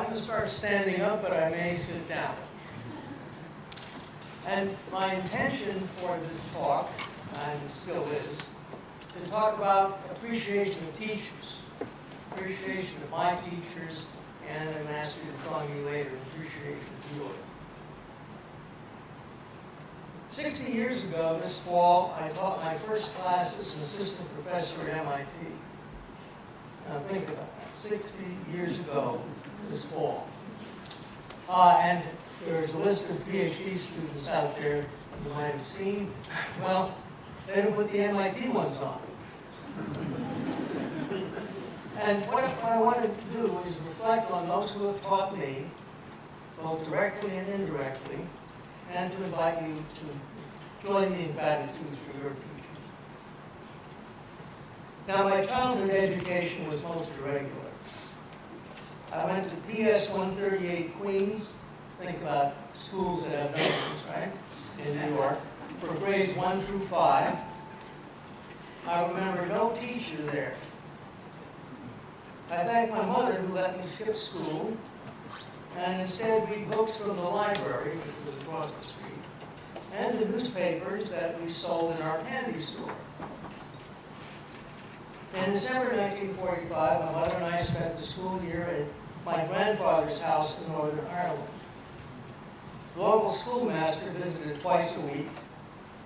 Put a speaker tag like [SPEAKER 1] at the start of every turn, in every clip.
[SPEAKER 1] going to start standing up, but I may sit down. And my intention for this talk, and it still is, to talk about appreciation of teachers, appreciation of my teachers, and I'm going to ask you to join me later, appreciation of yours. 60 years ago, this fall, I taught my first class as an assistant professor at MIT. Now think about that, 60 years ago, this fall. And there's a list of PhD students out there you might have seen. Well, they didn't put the MIT ones on. And what I wanted to do is reflect on those who have taught me, both directly and indirectly, and to invite you to join me in gratitude for your teachers. Now, my childhood education was most irregular. I went to PS 138 Queens, think about schools that have numbers, right, in New York, for grades 1 through 5. I remember no teacher there. I thank my mother who let me skip school and instead read books from the library, which was across the street, and the newspapers that we sold in our candy store. In December 1945, my mother and I spent the school year at my grandfather's house in Northern Ireland. The local schoolmaster visited twice a week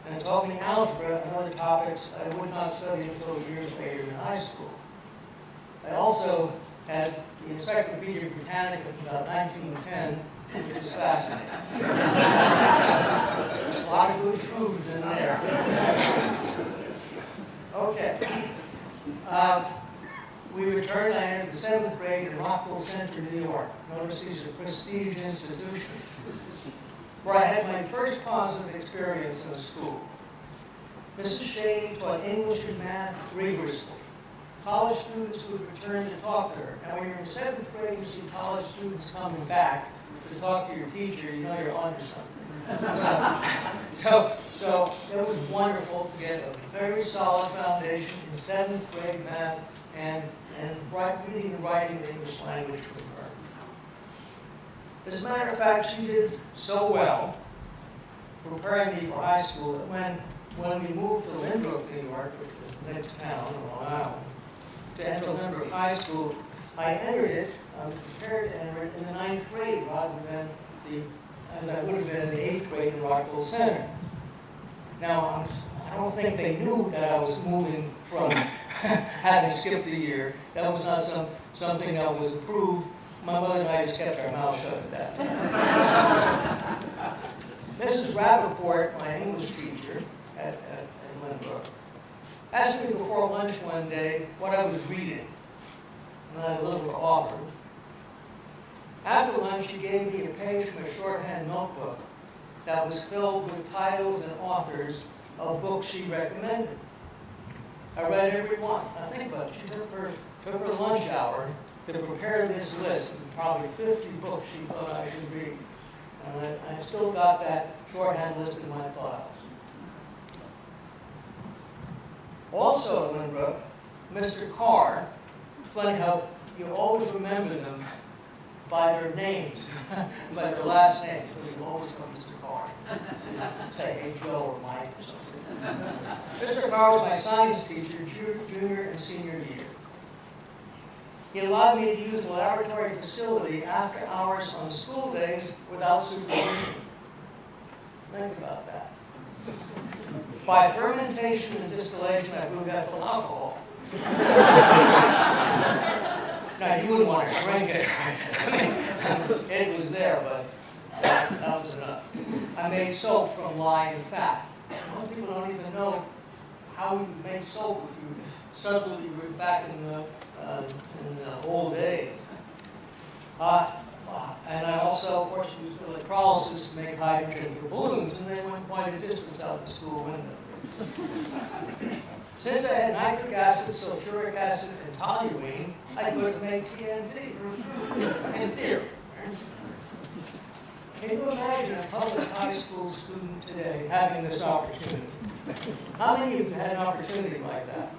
[SPEAKER 1] and taught me algebra and other topics I would not study until years later in high school. I also had the Encyclopedia Britannica from about 1910, which was fascinating. A lot of good truths in there. Okay. We returned. I entered the 7th grade in Rockville Center, New York. Notice these are prestige institutions, where I had my first positive experience in a school. Mrs. Shady taught English and math rigorously. College students would return to talk to her. Now, when you're in 7th grade, you see college students coming back to talk to your teacher, you know you're onto something. So it was wonderful to get a very solid foundation in 7th grade math and reading and writing the English language with her. As a matter of fact, she did so well preparing me for high school that when we moved to Linvill, New York, which was the next town on Long Island, to enter Linvill High School, I entered it, I was prepared to enter it in the 9th grade rather than as I would have been in the 8th grade in Rockville Center. Now, I don't think they knew that I was moving from having skipped a year. That was not something that was approved. My mother and I just kept our mouths shut at that time. Mrs. Rappaport, my English teacher at Linvill, asked me before lunch one day what I was reading, and I delivered to offer. After lunch, she gave me a page from a shorthand notebook that was filled with titles and authors of books she recommended. I read every one. Now think about it. She took her lunch hour to prepare this list of probably 50 books she thought I should read. And I've still got that shorthand list in my files. Also at Linbrook, Mr. Carr, funny how you always remember them by their names, by their last names, but you always call Mr. Carr. Say, hey, Joe or Mike or something. Mr. Carr was my science teacher, junior and senior year. He allowed me to use the laboratory facility after hours on school days without supervision. Think about that. By fermentation and distillation, I brewed ethyl alcohol. Now, you wouldn't want to drink it, right? I mean, it was there, but that was enough. I made soap from lye and fat. Most people don't even know how you make soap if you suddenly were back in the old days. And I also, of course, used electrolysis to make hydrogen for balloons, and they went quite a distance out the school window. Since I had nitric acid, sulfuric acid, and toluene, I could make TNT, in theory. Can you imagine a public high school student today having this opportunity? How many of you had an opportunity like that?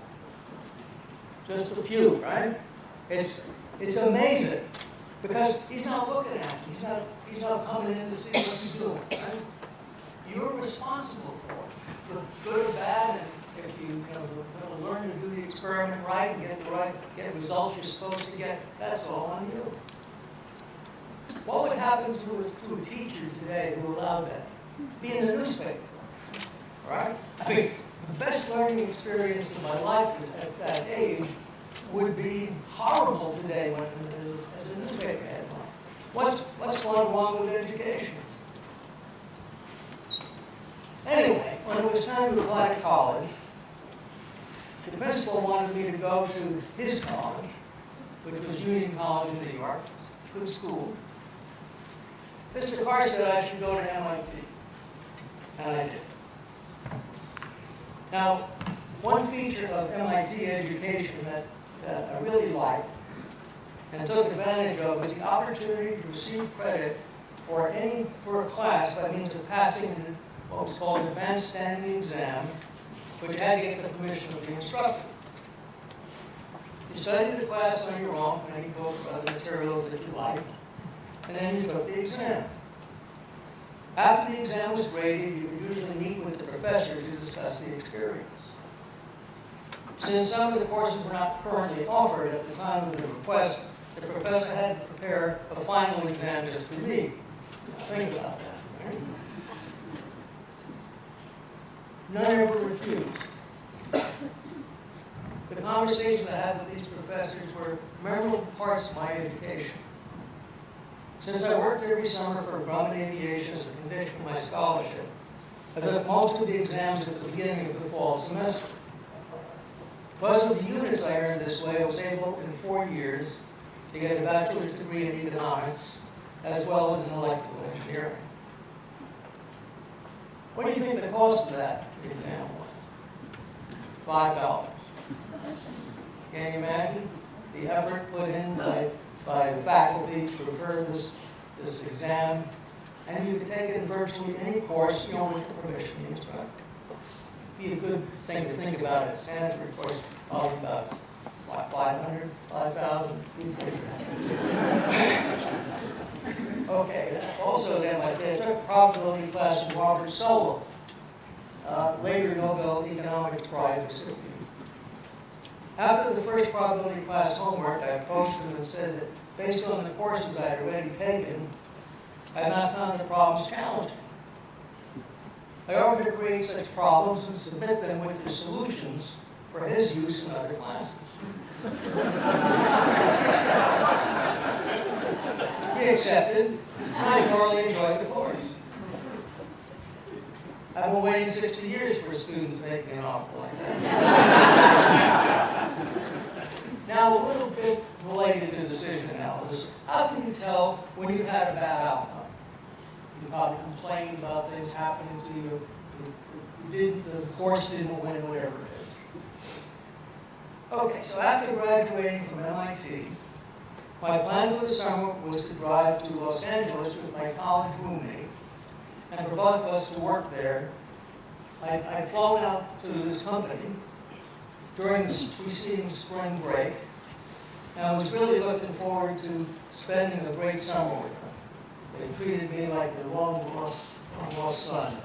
[SPEAKER 1] Just a few, right? It's amazing. Because he's not looking at you. He's not coming in to see what you're doing. Right? You're responsible for it, good or bad. And if you learn to do the experiment right and get the results you're supposed to get, that's all on you. What would happen to a teacher today who allowed that? Be in the newspaper, right? I mean, the best learning experience of my life at that age would be horrible today when, as a newspaper headline. What's going wrong with education? Anyway, when it was time to apply to college, the principal wanted me to go to his college, which was Union College in New York, good school. Mr. Carr said I should go to MIT, and I did. Now, one feature of MIT education that I really liked and took advantage of was the opportunity to receive credit for a class by means of passing what was called an advanced standing exam, which you had to get the permission of the instructor. You studied the class on your own, and you go for other materials that you liked, and then you took the exam. After the exam was graded, you would usually meet with the professor to discuss the experience. Since some of the courses were not currently offered at the time of the request, the professor had to prepare a final exam just for me. Now, think about that, right? None ever refused. The conversations I had with these professors were memorable parts of my education. Since I worked every summer for Grumman Aviation as a condition of my scholarship, I took most of the exams at the beginning of the fall semester. Because of the units I earned this way, I was able in 4 years to get a bachelor's degree in economics, as well as in electrical engineering. What do you think the cost of that exam was? $5. Can you imagine the effort put in by the faculty to prepare this exam? And you could take it in virtually any course, with the permission of the instructor. Be a good thing to think about at Stanford, of course, probably about 500, 5,000. Okay, also at MIT, I took a probability class from Robert Solow, later Nobel Economics Prize recipient. After the first probability class homework, I approached him and said that based on the courses I had already taken, I had not found the problems challenging. I offered to create such problems and submit them with the solutions for his use in other classes. He accepted, and I thoroughly enjoyed the course. I've been waiting 60 years for a student to make me an offer like that. Now, a little bit related to decision analysis. How can you tell when you've had a bad outcome? You probably complained about things happening to you. The course didn't win, whatever it is. Okay, so after graduating from MIT, my plan for the summer was to drive to Los Angeles with my college roommate, and for both of us to work there. I'd flown out to this company during the preceding spring break, and I was really looking forward to spending a great summer with them. They treated me like the long-lost son.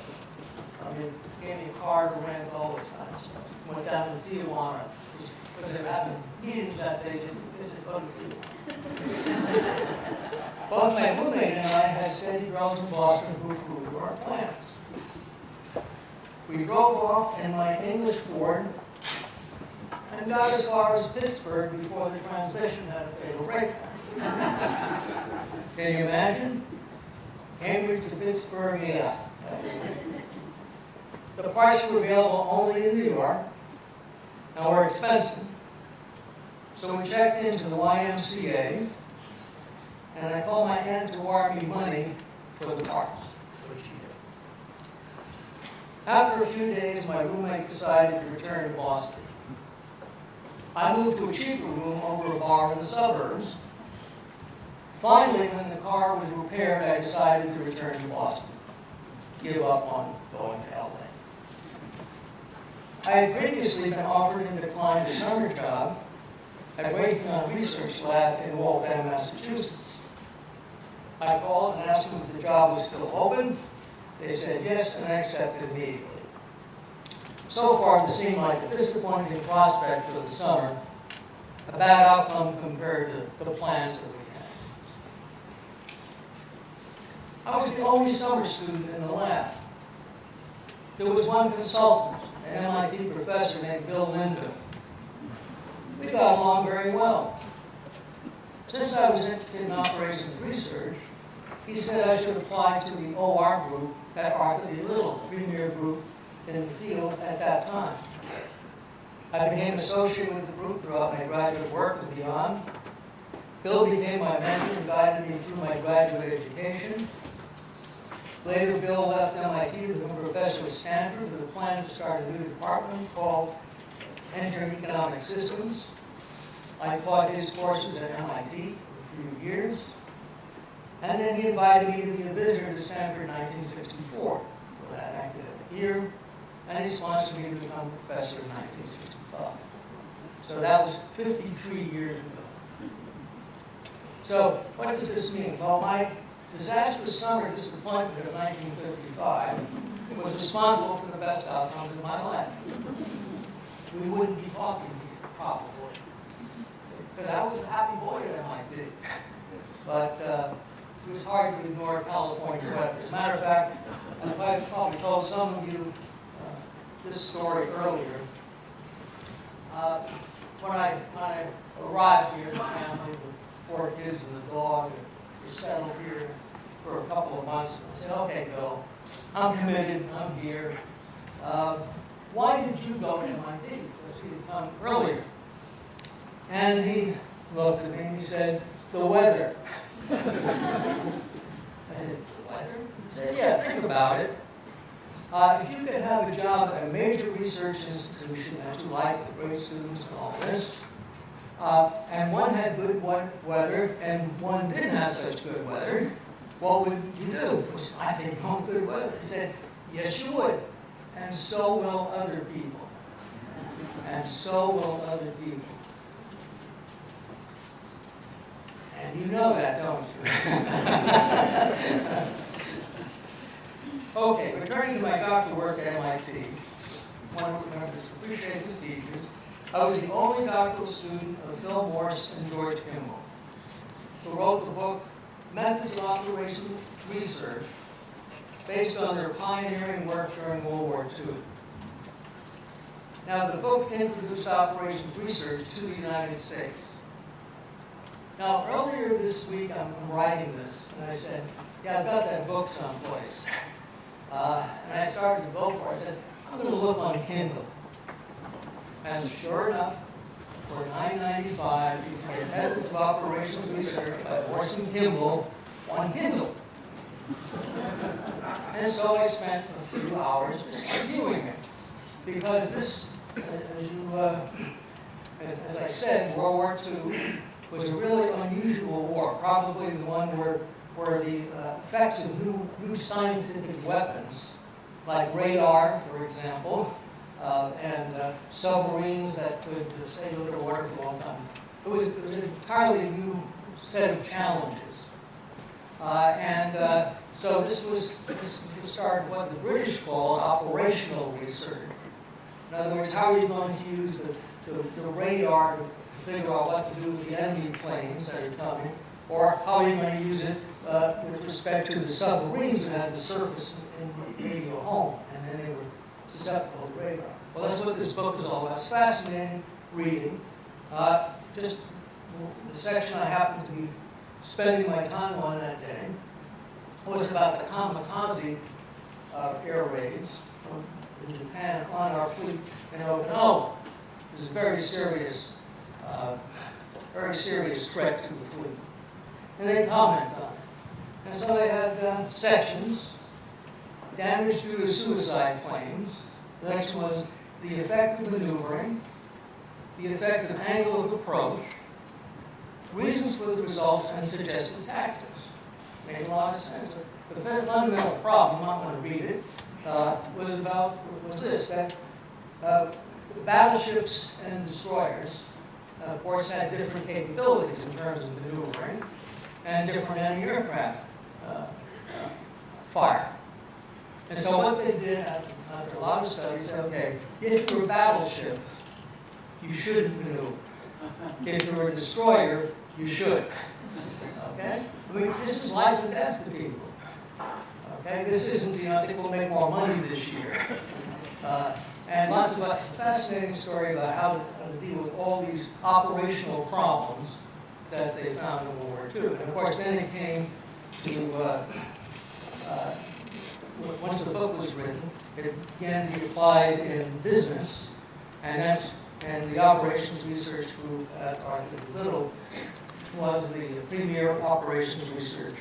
[SPEAKER 1] I mean, gave me a car to rent, all this kind of stuff. Went down to Tijuana, because they were having meetings that day to visit other people. Both my roommate and I had steady girls in Boston who approved of our plans. We drove off in my English Ford and got as far as Pittsburgh before the transmission had a fatal breakdown. Can you imagine? Cambridge to Pittsburgh, yeah. The parts were available only in New York and were expensive. So we checked into the YMCA, and I called my aunt to wire me money for the parts, which she did. After a few days, my roommate decided to return to Boston. I moved to a cheaper room over a bar in the suburbs. Finally, when the car was repaired, I decided to return to Boston, give up on going to LA. I had previously been offered and declined a summer job at Raytheon Research Lab in Waltham, Massachusetts. I called and asked them if the job was still open. They said yes, and I accepted immediately. So far, it seemed like a disappointing prospect for the summer, a bad outcome compared to the plans that we had. I was the only summer student in the lab. There was one consultant, an MIT professor named Bill Linvill. We got along very well. Since I was interested in operations research, he said I should apply to the OR group at Arthur D. Little, premier group in the field at that time. I became associated with the group throughout my graduate work and beyond. Bill became my mentor and guided me through my graduate education. Later, Bill left MIT to become a professor at Stanford with a plan to start a new department called Engineering Economic Systems. I taught his courses at MIT for a few years. And then he invited me to be a visitor to Stanford in 1964 for that academic year. And he sponsored me to become a professor in 1965. So that was 53 years ago. So what does this mean? Well, my disastrous summer disappointment of 1955 was responsible for the best outcomes of my life. We wouldn't be talking here, probably, because I was a happy boy at MIT. But it was hard to ignore California weather. As a matter of fact, I probably told some of you this story earlier. When I arrived here as a family with 4 kids and a dog, and we settled here for a couple of months, I said, okay, Bill, I'm committed, I'm here. Why did you go to MIT? Because he had come earlier. And he looked at me and he said, the weather. I said, the weather? He said, yeah, think about it. If you could have a job at a major research institution that you like, with great students and all this, and one had good weather and one didn't have such good weather, what would you do? I'd take home good weather. He said, yes, you would. And so will other people. And so will other people. And you know that, don't you? Okay, returning to my doctoral work at MIT, one remembers to appreciate the teachers. I was the only doctoral student of Phil Morse and George Kimball, who wrote the book Methods of Operations Research, based on their pioneering work during World War II. Now, the book introduced operations research to the United States. Now, earlier this week, I'm writing this, and I said, yeah, I've got that book someplace. And I started to go for it. I said, I'm going to look on Kindle. And sure enough, for $9.95, you can get Methods of Operations Research by Morse and Kimball on Kindle. And so I spent a few hours just reviewing it. Because this, as I said, World War II was a really unusual war, probably the one where the effects of new scientific weapons, like radar, for example, and submarines that could stay underwater for a long time. It was an entirely new set of challenges. So this started what the British called operational research. In other words, how are you going to use the radar to figure out what to do with the enemy planes that are coming, or how are you going to use it with respect to the submarines that had to surface in maybe a home, and then they were susceptible to radar. Well, that's what this book is all about. It's fascinating reading. Just the section I happened to be spending my time on that day was about the kamikaze air raids in Japan on our fleet in Okinawa. It was a very serious threat to the fleet. And they comment on it. And so they had sections: damage due to suicide planes. The next was the effect of maneuvering, the effect of angle of approach, reasons for the results, and suggested tactics. Made a lot of sense. The fundamental problem, you might want to read it, was this, that battleships and destroyers, of course, had different capabilities in terms of maneuvering, and different anti-aircraft fire. And so what they did after a lot of studies said, okay, if you're a battleship, you shouldn't maneuver. If you're a destroyer, you should. Okay? I mean, this is life and death to people. Okay? This isn't, I think we'll make more money this year. And lots of fascinating story about how to deal with all these operational problems that they found in World War II. And of course, then it came to, once the book was written, it began to be applied in business, and the operations research group at Linvill was the premier operations research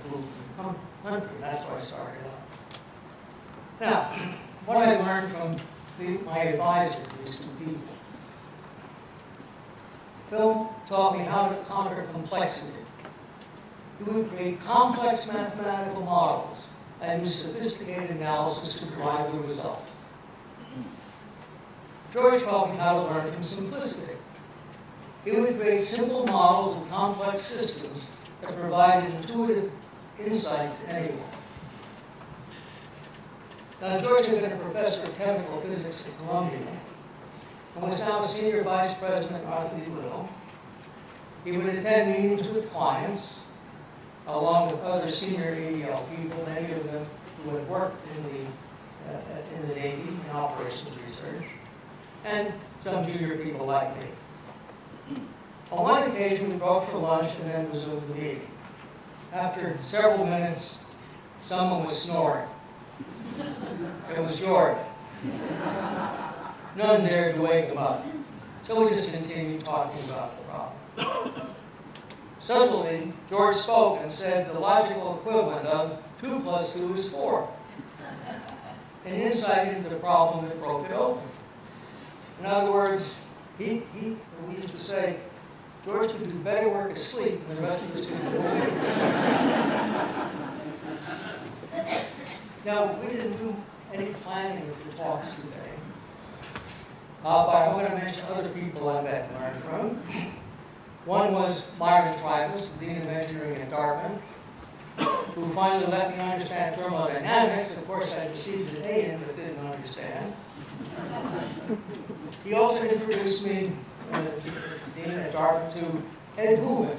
[SPEAKER 1] group in the country. That's where I started out. Now, what I learned from my advisor, these two people. Phil taught me how to conquer complexity. He would create complex mathematical models and use sophisticated analysis to drive the result. George taught me how to learn from simplicity. He would create simple models of complex systems that provided intuitive insight to anyone. Now, George had been a professor of chemical physics at Columbia and was now a senior vice president at Linvill. He would attend meetings with clients, along with other senior ADL people, many of them who had worked in the Navy in operations research, and some junior people like me. On one occasion, we broke for lunch and then resumed the meeting. After several minutes, someone was snoring. It was George. None dared to wake him up. So we just continued talking about the problem. Suddenly, George spoke and said the logical equivalent of 2 + 2 is 4. An insight into the problem that broke it open. In other words, we used to say, George could do better work asleep than the rest of us could do awake. Now, we didn't do any planning of the talks today, but I'm going to mention other people I met and learned from. One was Myron Tribus, the Dean of Engineering at Dartmouth, who finally let me understand thermodynamics. Of course, I received an A in, but didn't understand. He also introduced me, as Dean at Dartmouth, to Ed Hooven,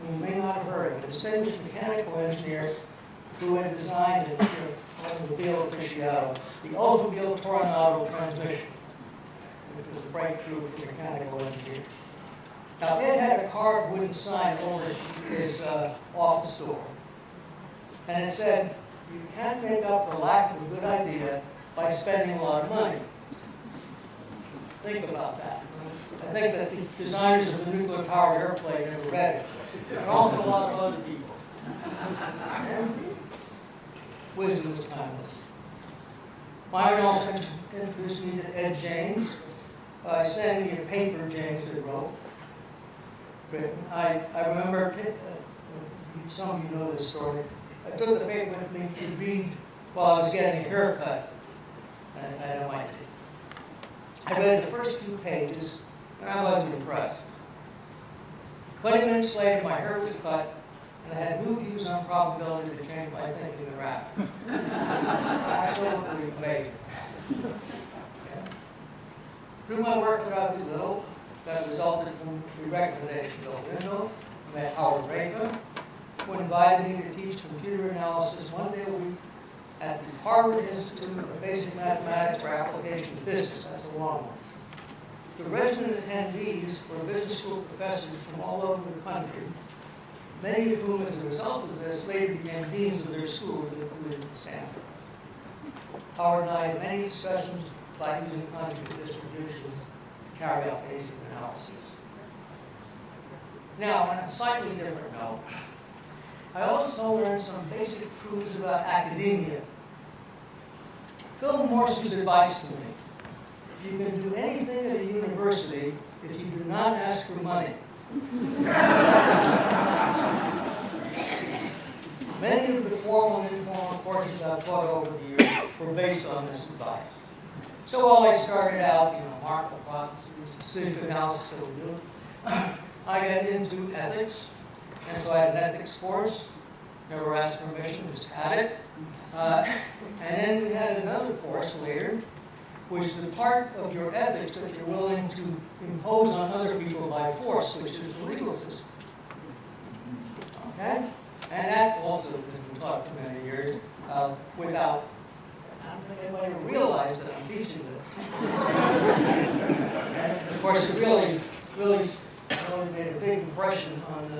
[SPEAKER 1] whom you may not have heard of, a distinguished mechanical engineer who had designed an automobile aficionado, the Oldsmobile Toronado transmission, which was a breakthrough for mechanical engineers. Now, Ed had a carved wooden sign over his office door, and it said, "You can't make up for lack of a good idea by spending a lot of money." Think about that. I think that the designers of the nuclear-powered airplane never read it, and also a lot of other people. Wisdom is timeless. Myron also introduced me to Ed James by sending me a paper James had wrote. I remember, some of you know this story, I took the paper with me to read while I was getting a haircut at MIT. I read the first few pages, and I wasn't impressed. 20 minutes later, my hair was cut, and I had new views on probability to change my thinking and rap. Absolutely amazing. Okay. Through my work at Linvill, that resulted from the recommendation of Linvill, I met Howard Ratham, who invited me to teach computer analysis 1 day a week at the Harvard Institute of Basic Mathematics for Application to Business. That's a long one. The resident attendees were business school professors from all over the country, many of whom, as a result of this, later became deans of their schools, including Stanford. Howard and I had many discussions about using conjugate distributions to carry out basic analysis. Now, on a slightly different note, I also learned some basic truths about academia. Phil Morris's advice to me: you can do anything at a university if you do not ask for money. Many of the formal and informal courses I've taught over the years were based on this advice. So while I started out, remarkable processes, decision analysis that we do, I got into ethics, and so I had an ethics course. Never asked permission, just had it. And then we had another course later, which is the part of your ethics that you're willing to impose on other people by force, which is the legal system. Okay? And that also has been taught for many years without, I don't think anybody realized that I'm teaching this. And of course, it really made a big impression on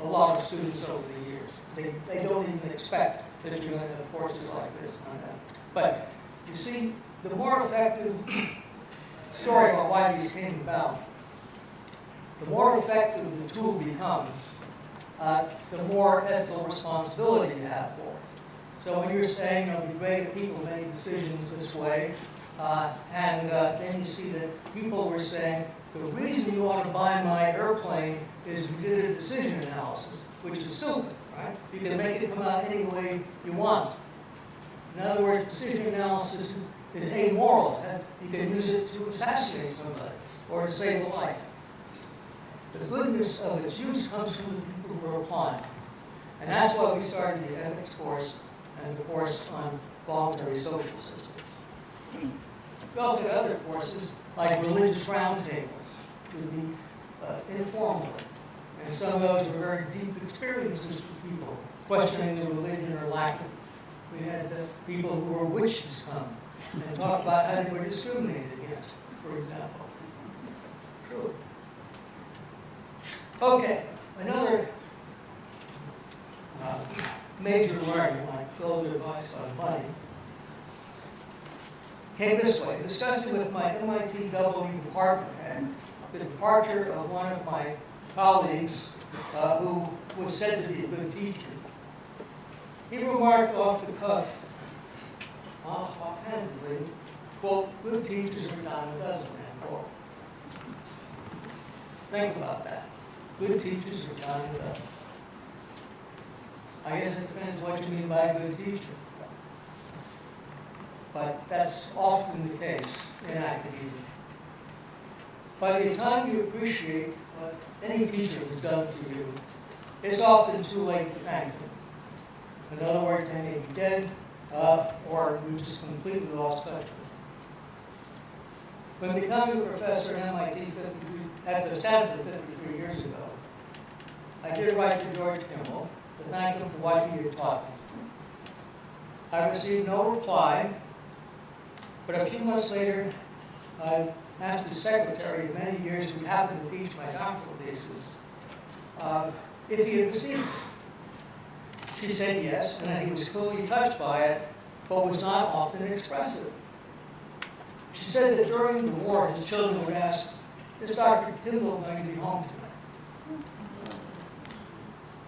[SPEAKER 1] a lot of students over the years. They don't even expect that you're going to have courses like this on ethics. But you see, the more effective story about why these came about, the more effective the tool becomes, the more ethical responsibility you have for it. So when you're saying, it would be great if people made decisions this way, and then you see that people were saying, the reason you ought to buy my airplane is we did a decision analysis, which is stupid, right? You can make it come out any way you want. In other words, decision analysis is amoral. You can use it to assassinate somebody or to save a life. The goodness of its use comes from the people who are applying. And that's why we started the ethics course and the course on voluntary social systems. We also had other courses like religious roundtables, which would be informal. And some of those were very deep experiences for people, questioning the religion or lack of it. We had people who were witches come and talk about how they were discriminated against, for example. True. Okay, another major learning, like Phil's advice on money, came this way. Discussing with my MIT W department head the departure of one of my colleagues who was said to be a good teacher. He remarked off the cuff, offhandedly, quote, good teachers are dime a dozen, end quote. Think about that. Good teachers are dime a dozen. I guess it depends what you mean by a good teacher. But that's often the case in academia. By the time you appreciate what any teacher has done for you, it's often too late to thank them. In other words, they may be dead, or you just completely lost touch with them. When becoming a professor at MIT at Stanford 53 years ago, I did write to George Kimball to thank him for what he had taught me. I received no reply, but a few months later, I asked his secretary of many years who happened to teach my doctoral thesis if he had received it. She said yes, and that he was clearly touched by it, but was not often expressive. She said that during the war, his children would ask, is Dr. Kimball going to be home tonight?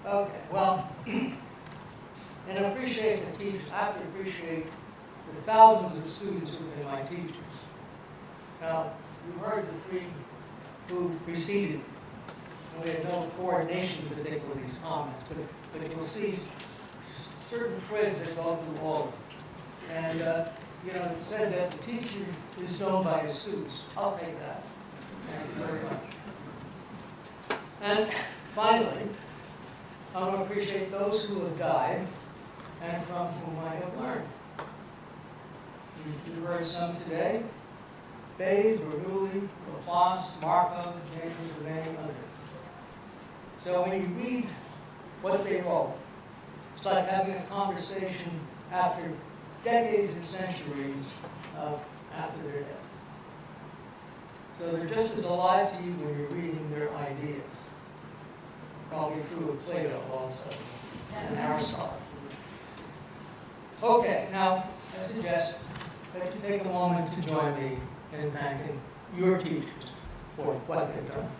[SPEAKER 1] Okay, well, and appreciate the teachers. I have to appreciate the thousands of students who have been my teachers. Now, you heard the three who preceded. We had no coordination particularly with these comments, but you'll see certain threads that go through all of them. And, it said that the teacher is known by his students. I'll take that. Thank you very much. And finally, I want to appreciate those who have died and from whom I have learned. You heard some today. Bayes, Bernoulli, Laplace, Markov, James, and many others. So when you read what they wrote, it's like having a conversation after decades and centuries after their death. So they're just as alive to you when you're reading their ideas. Probably true of Plato also, and Aristotle. Okay, now I suggest that you take a moment to join me in thanking your teachers for what they've done.